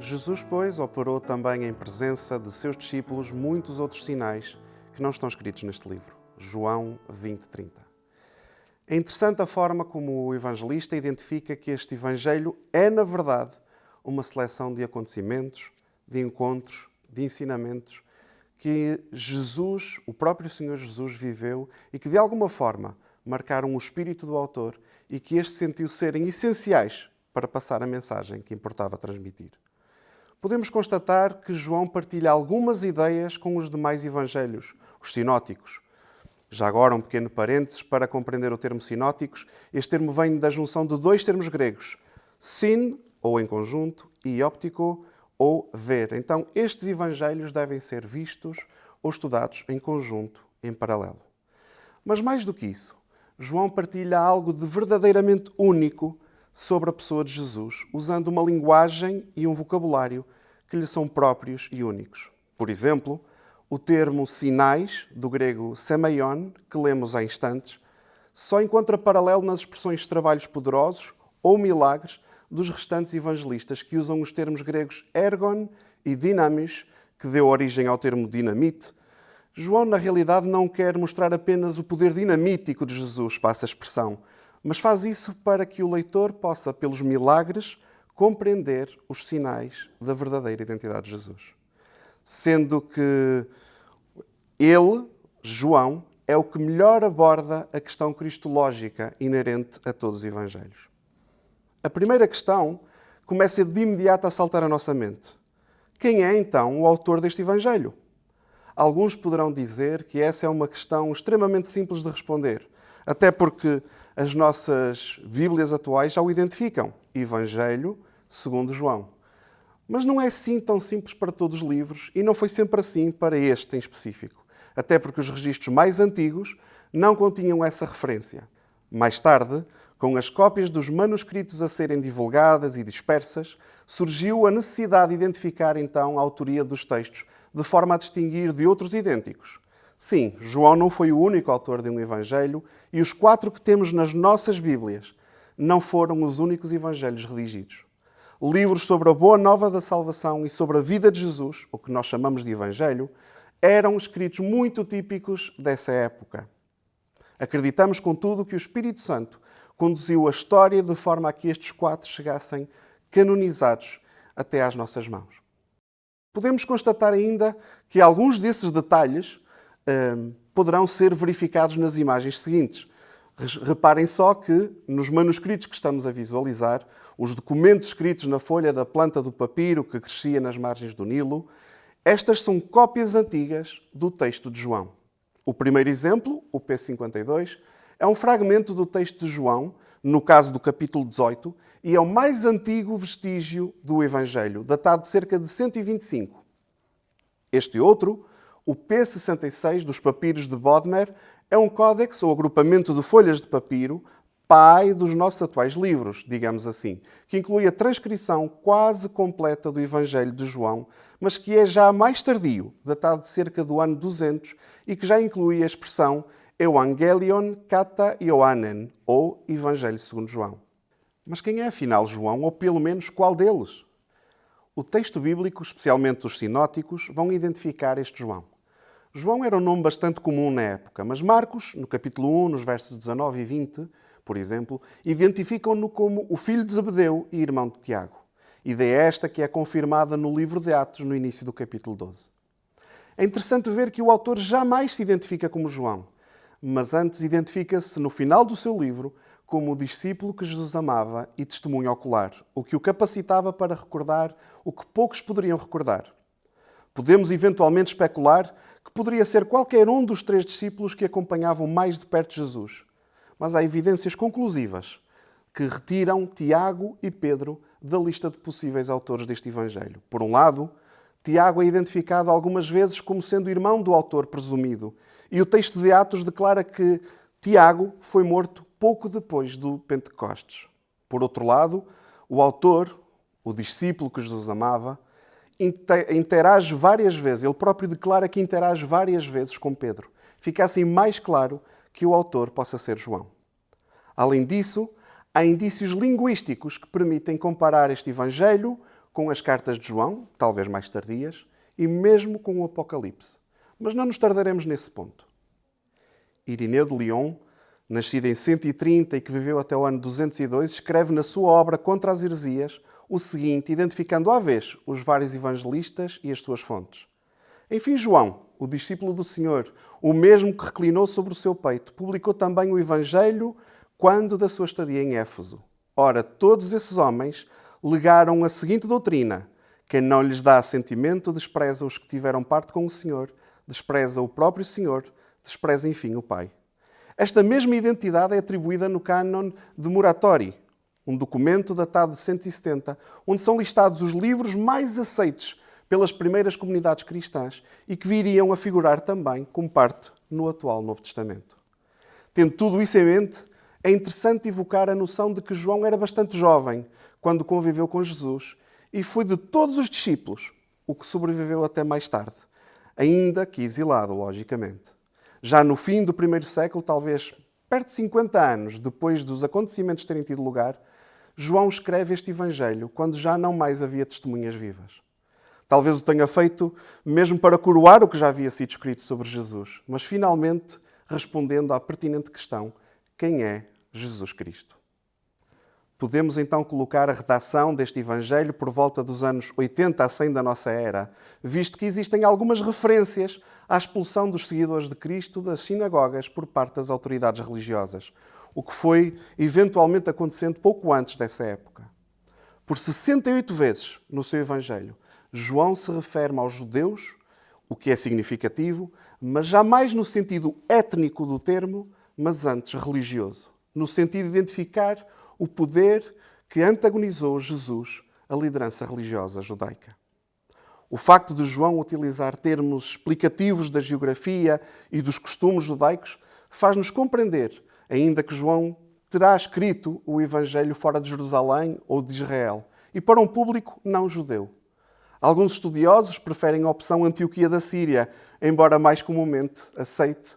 Jesus, pois, operou também em presença de seus discípulos muitos outros sinais que não estão escritos neste livro. João 20:30. É interessante a forma como o evangelista identifica que este evangelho é, na verdade, uma seleção de acontecimentos, de encontros, de ensinamentos que Jesus, o próprio Senhor Jesus, viveu e que, de alguma forma, marcaram o espírito do autor e que este sentiu serem essenciais para passar a mensagem que importava transmitir. Podemos constatar que João partilha algumas ideias com os demais evangelhos, os sinóticos. Já agora, um pequeno parênteses para compreender o termo sinóticos. Este termo vem da junção de dois termos gregos, syn, ou em conjunto, e óptico, ou ver. Então, estes evangelhos devem ser vistos ou estudados em conjunto, em paralelo. Mas mais do que isso, João partilha algo de verdadeiramente único sobre a pessoa de Jesus, usando uma linguagem e um vocabulário que lhe são próprios e únicos. Por exemplo, o termo sinais, do grego semeion, que lemos há instantes, só encontra paralelo nas expressões de trabalhos poderosos ou milagres dos restantes evangelistas, que usam os termos gregos ergon e dynamis, que deu origem ao termo dinamite. João, na realidade, não quer mostrar apenas o poder dinamítico de Jesus, passa a expressão, mas faz isso para que o leitor possa, pelos milagres, compreender os sinais da verdadeira identidade de Jesus. Sendo que ele, João, é o que melhor aborda a questão cristológica inerente a todos os evangelhos. A primeira questão começa de imediato a saltar à nossa mente. Quem é, então, o autor deste evangelho? Alguns poderão dizer que essa é uma questão extremamente simples de responder, até porque as nossas Bíblias atuais já o identificam. Evangelho segundo João. Mas não é assim tão simples para todos os livros e não foi sempre assim para este em específico. Até porque os registros mais antigos não continham essa referência. Mais tarde, com as cópias dos manuscritos a serem divulgadas e dispersas, surgiu a necessidade de identificar então a autoria dos textos, de forma a distinguir de outros idênticos. Sim, João não foi o único autor de um evangelho e os 4 que temos nas nossas Bíblias não foram os únicos evangelhos redigidos. Livros sobre a boa nova da salvação e sobre a vida de Jesus, o que nós chamamos de evangelho, eram escritos muito típicos dessa época. Acreditamos, contudo, que o Espírito Santo conduziu a história de forma a que estes 4 chegassem canonizados até às nossas mãos. Podemos constatar ainda que alguns desses detalhes poderão ser verificados nas imagens seguintes. Reparem só que, nos manuscritos que estamos a visualizar, os documentos escritos na folha da planta do papiro que crescia nas margens do Nilo, estas são cópias antigas do texto de João. O primeiro exemplo, o P52, é um fragmento do texto de João, no caso do capítulo 18, e é o mais antigo vestígio do Evangelho, datado de cerca de 125. Este outro, o P66 dos papiros de Bodmer, é um códex ou agrupamento de folhas de papiro, pai dos nossos atuais livros, digamos assim, que inclui a transcrição quase completa do Evangelho de João, mas que é já mais tardio, datado de cerca do ano 200, e que já inclui a expressão Evangelion kata Ioanen, ou Evangelho segundo João. Mas quem é afinal João, ou pelo menos qual deles? O texto bíblico, especialmente os sinóticos, vão identificar este João. João era um nome bastante comum na época, mas Marcos, no capítulo 1, nos versos 19 e 20, por exemplo, identificam-no como o filho de Zebedeu e irmão de Tiago. Ideia esta que é confirmada no livro de Atos, no início do capítulo 12. É interessante ver que o autor jamais se identifica como João, mas antes identifica-se no final do seu livro como o discípulo que Jesus amava e testemunho ocular, o que o capacitava para recordar o que poucos poderiam recordar. Podemos eventualmente especular que poderia ser qualquer um dos 3 discípulos que acompanhavam mais de perto Jesus, mas há evidências conclusivas que retiram Tiago e Pedro da lista de possíveis autores deste Evangelho. Por um lado, Tiago é identificado algumas vezes como sendo irmão do autor presumido, e o texto de Atos declara que Tiago foi morto pouco depois do Pentecostes. Por outro lado, o autor, o discípulo que Jesus amava, interage várias vezes, ele próprio declara que interage várias vezes com Pedro. Fica assim mais claro que o autor possa ser João. Além disso, há indícios linguísticos que permitem comparar este Evangelho com as cartas de João, talvez mais tardias, e mesmo com o Apocalipse. Mas não nos tardaremos nesse ponto. Irineu de Lyon, nascido em 130 e que viveu até o ano 202, escreve na sua obra Contra as Heresias o seguinte, identificando à vez os vários evangelistas e as suas fontes. Enfim, João, o discípulo do Senhor, o mesmo que reclinou sobre o seu peito, publicou também o Evangelho quando da sua estadia em Éfeso. Ora, todos esses homens legaram a seguinte doutrina: quem não lhes dá assentimento despreza os que tiveram parte com o Senhor, despreza o próprio Senhor, despreza, enfim, o Pai. Esta mesma identidade é atribuída no cânon de Muratori, um documento datado de 170, onde são listados os livros mais aceitos pelas primeiras comunidades cristãs e que viriam a figurar também como parte no atual Novo Testamento. Tendo tudo isso em mente, é interessante evocar a noção de que João era bastante jovem quando conviveu com Jesus e foi de todos os discípulos o que sobreviveu até mais tarde, ainda que exilado, logicamente. Já no fim do primeiro século, talvez perto de 50 anos depois dos acontecimentos terem tido lugar, João escreve este Evangelho quando já não mais havia testemunhas vivas. Talvez o tenha feito mesmo para coroar o que já havia sido escrito sobre Jesus, mas finalmente respondendo à pertinente questão: quem é Jesus Cristo? Podemos então colocar a redação deste Evangelho por volta dos anos 80 a 100 da nossa era, visto que existem algumas referências à expulsão dos seguidores de Cristo das sinagogas por parte das autoridades religiosas, o que foi eventualmente acontecendo pouco antes dessa época. Por 68 vezes no seu Evangelho, João se refere aos judeus, o que é significativo, mas jamais no sentido étnico do termo, mas antes religioso, no sentido de identificar o poder que antagonizou Jesus à liderança religiosa judaica. O facto de João utilizar termos explicativos da geografia e dos costumes judaicos faz-nos compreender, ainda que João terá escrito o Evangelho fora de Jerusalém ou de Israel, e para um público não judeu. Alguns estudiosos preferem a opção Antioquia da Síria, embora mais comumente aceite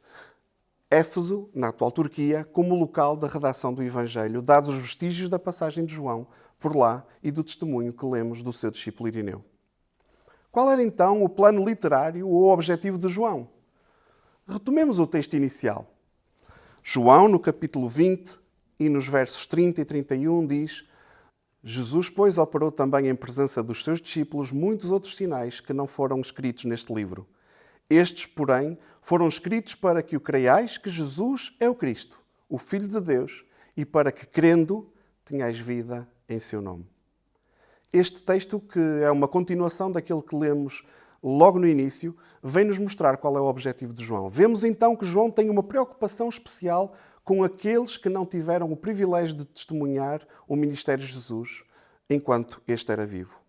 Éfeso, na atual Turquia, como local da redação do Evangelho, dados os vestígios da passagem de João por lá e do testemunho que lemos do seu discípulo Irineu. Qual era então o plano literário ou o objetivo de João? Retomemos o texto inicial. João, no capítulo 20 e nos versos 30 e 31, diz: Jesus, pois, operou também em presença dos seus discípulos muitos outros sinais que não foram escritos neste livro. Estes, porém, foram escritos para que o creiais que Jesus é o Cristo, o Filho de Deus, e para que, crendo, tenhais vida em seu nome. Este texto, que é uma continuação daquele que lemos logo no início, vem-nos mostrar qual é o objetivo de João. Vemos então que João tem uma preocupação especial com aqueles que não tiveram o privilégio de testemunhar o ministério de Jesus enquanto este era vivo.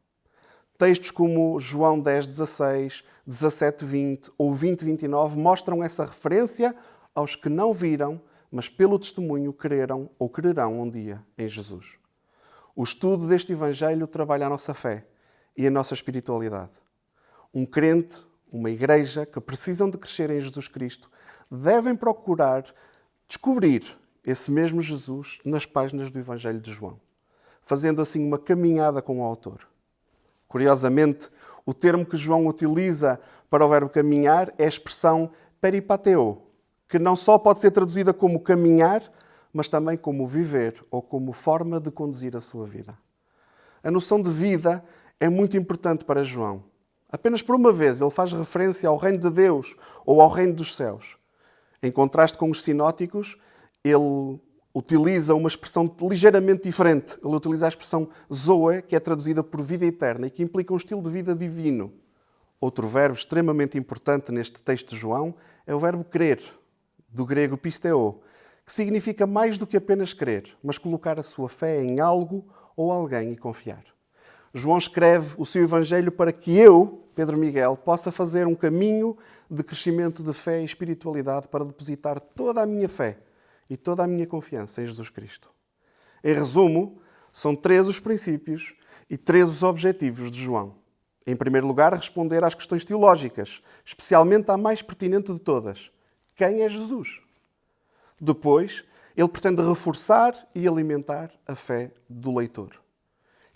Textos como João 10:16, 17:20 ou 20:29 mostram essa referência aos que não viram, mas pelo testemunho creram ou crerão um dia em Jesus. O estudo deste Evangelho trabalha a nossa fé e a nossa espiritualidade. Um crente, uma igreja que precisam de crescer em Jesus Cristo, devem procurar descobrir esse mesmo Jesus nas páginas do Evangelho de João, fazendo assim uma caminhada com o autor. Curiosamente, o termo que João utiliza para o verbo caminhar é a expressão peripateo, que não só pode ser traduzida como caminhar, mas também como viver ou como forma de conduzir a sua vida. A noção de vida é muito importante para João. Apenas por uma vez ele faz referência ao reino de Deus ou ao reino dos céus. Em contraste com os sinóticos, ele utiliza uma expressão ligeiramente diferente. Ele utiliza a expressão zoe, que é traduzida por vida eterna e que implica um estilo de vida divino. Outro verbo extremamente importante neste texto de João é o verbo crer, do grego pisteo, que significa mais do que apenas crer, mas colocar a sua fé em algo ou alguém e confiar. João escreve o seu Evangelho para que eu, Pedro Miguel, possa fazer um caminho de crescimento de fé e espiritualidade para depositar toda a minha fé e toda a minha confiança em Jesus Cristo. Em resumo, são 3 os princípios e 3 os objetivos de João. Em primeiro lugar, responder às questões teológicas, especialmente à mais pertinente de todas: quem é Jesus? Depois, ele pretende reforçar e alimentar a fé do leitor.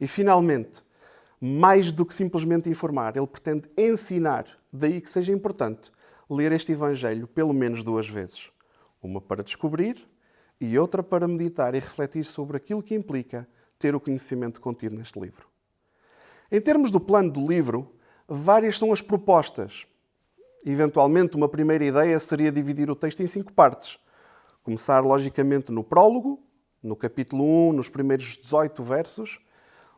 E, finalmente, Mais do que simplesmente informar, ele pretende ensinar. Daí que seja importante ler este Evangelho pelo menos 2 vezes. Uma para descobrir e outra para meditar e refletir sobre aquilo que implica ter o conhecimento contido neste livro. Em termos do plano do livro, várias são as propostas. Eventualmente, uma primeira ideia seria dividir o texto em 5 partes. Começar, logicamente, no prólogo, no capítulo 1, nos primeiros 18 versos.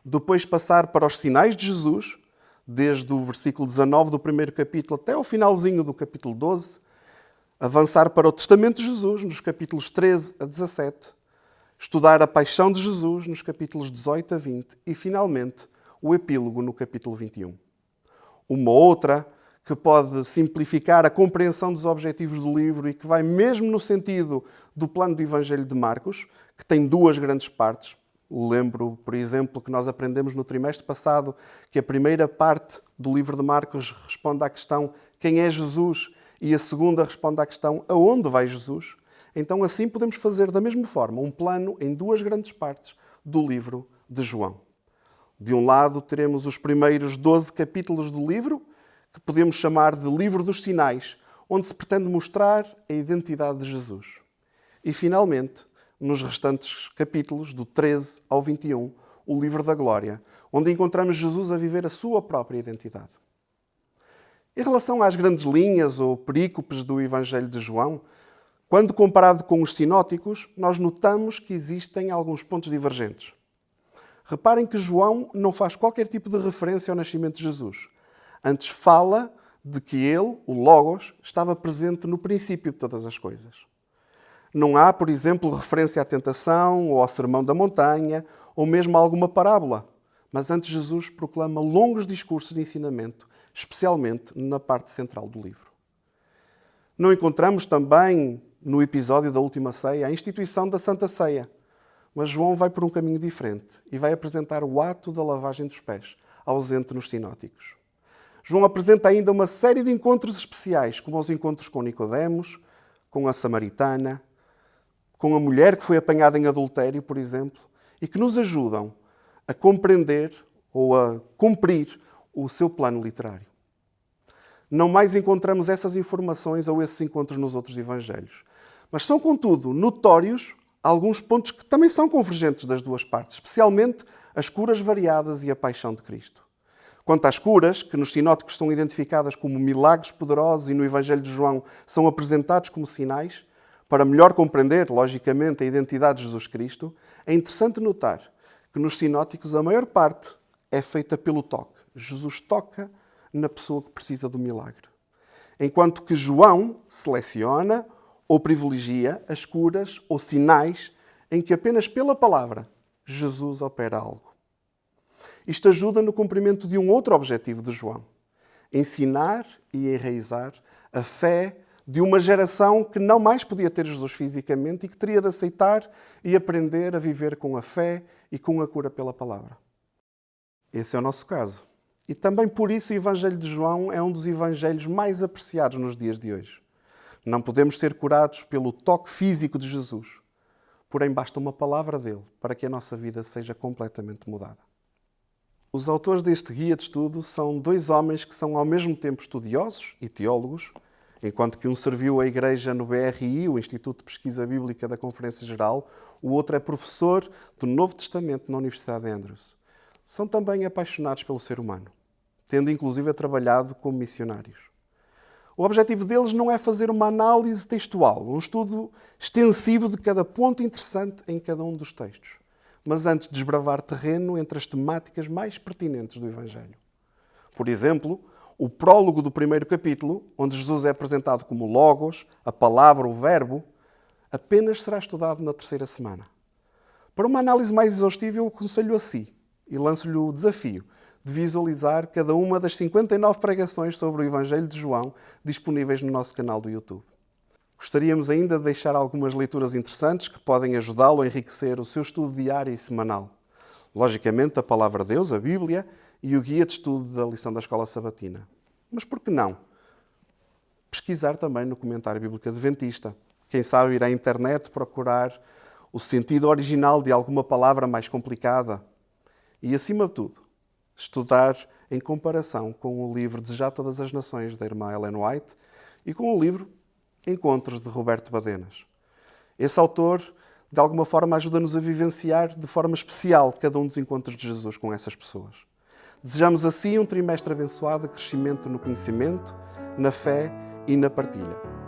Depois passar para os sinais de Jesus, desde o versículo 19 do primeiro capítulo até o finalzinho do capítulo 12. Avançar para o testamento de Jesus, nos capítulos 13 a 17. Estudar a paixão de Jesus, nos capítulos 18 a 20. E, finalmente, o epílogo no capítulo 21. Uma outra que pode simplificar a compreensão dos objetivos do livro e que vai mesmo no sentido do plano do Evangelho de Marcos, que tem 2 grandes partes. Lembro, por exemplo, que nós aprendemos no trimestre passado que a primeira parte do livro de Marcos responde à questão quem é Jesus e a segunda responde à questão aonde vai Jesus. Então assim podemos fazer da mesma forma um plano em 2 grandes partes do livro de João. De um lado teremos os primeiros 12 capítulos do livro, que podemos chamar de livro dos sinais, onde se pretende mostrar a identidade de Jesus. E finalmente, nos restantes capítulos, do 13 ao 21, o livro da glória, onde encontramos Jesus a viver a sua própria identidade. Em relação às grandes linhas ou perícopes do Evangelho de João, quando comparado com os sinóticos, nós notamos que existem alguns pontos divergentes. Reparem que João não faz qualquer tipo de referência ao nascimento de Jesus. Antes fala de que ele, o Logos, estava presente no princípio de todas as coisas. Não há, por exemplo, referência à tentação ou ao sermão da montanha ou mesmo a alguma parábola. Mas antes Jesus proclama longos discursos de ensinamento, especialmente na parte central do livro. Não encontramos também, no episódio da Última Ceia, a instituição da Santa Ceia. Mas João vai por um caminho diferente e vai apresentar o ato da lavagem dos pés, ausente nos sinóticos. João apresenta ainda uma série de encontros especiais, como os encontros com Nicodemos, com a samaritana, com a mulher que foi apanhada em adultério, por exemplo, e que nos ajudam a compreender ou a cumprir o seu plano literário. Não mais encontramos essas informações ou esses encontros nos outros evangelhos, mas são, contudo, notórios alguns pontos que também são convergentes das 2 partes, especialmente as curas variadas e a paixão de Cristo. Quanto às curas, que nos sinóticos são identificadas como milagres poderosos e no Evangelho de João são apresentados como sinais, para melhor compreender, logicamente, a identidade de Jesus Cristo, é interessante notar que nos sinóticos a maior parte é feita pelo toque. Jesus toca na pessoa que precisa do milagre. Enquanto que João seleciona ou privilegia as curas ou sinais em que apenas pela palavra Jesus opera algo. Isto ajuda no cumprimento de um outro objetivo de João: ensinar e enraizar a fé de uma geração que não mais podia ter Jesus fisicamente e que teria de aceitar e aprender a viver com a fé e com a cura pela palavra. Esse é o nosso caso. E também por isso o Evangelho de João é um dos evangelhos mais apreciados nos dias de hoje. Não podemos ser curados pelo toque físico de Jesus. Porém, basta uma palavra dele para que a nossa vida seja completamente mudada. Os autores deste guia de estudo são 2 homens que são ao mesmo tempo estudiosos e teólogos, enquanto que um serviu a Igreja no BRI, o Instituto de Pesquisa Bíblica da Conferência Geral, o outro é professor do Novo Testamento na Universidade de Andrews. São também apaixonados pelo ser humano, tendo inclusive trabalhado como missionários. O objetivo deles não é fazer uma análise textual, um estudo extensivo de cada ponto interessante em cada um dos textos, mas antes desbravar terreno entre as temáticas mais pertinentes do Evangelho. Por exemplo, o prólogo do primeiro capítulo, onde Jesus é apresentado como Logos, a palavra, o verbo, apenas será estudado na 3ª semana. Para uma análise mais exaustiva, eu aconselho a si e lanço-lhe o desafio de visualizar cada uma das 59 pregações sobre o Evangelho de João disponíveis no nosso canal do YouTube. Gostaríamos ainda de deixar algumas leituras interessantes que podem ajudá-lo a enriquecer o seu estudo diário e semanal. Logicamente, a Palavra de Deus, a Bíblia, e o guia de estudo da lição da Escola Sabatina. Mas por que não? Pesquisar também no Comentário Bíblico Adventista. Quem sabe ir à internet procurar o sentido original de alguma palavra mais complicada. E, acima de tudo, estudar em comparação com o livro Desejar Todas as Nações, da irmã Ellen White, e com o livro Encontros, de Roberto Badenas. Esse autor, de alguma forma, ajuda-nos a vivenciar de forma especial cada um dos encontros de Jesus com essas pessoas. Desejamos assim um trimestre abençoado de crescimento no conhecimento, na fé e na partilha.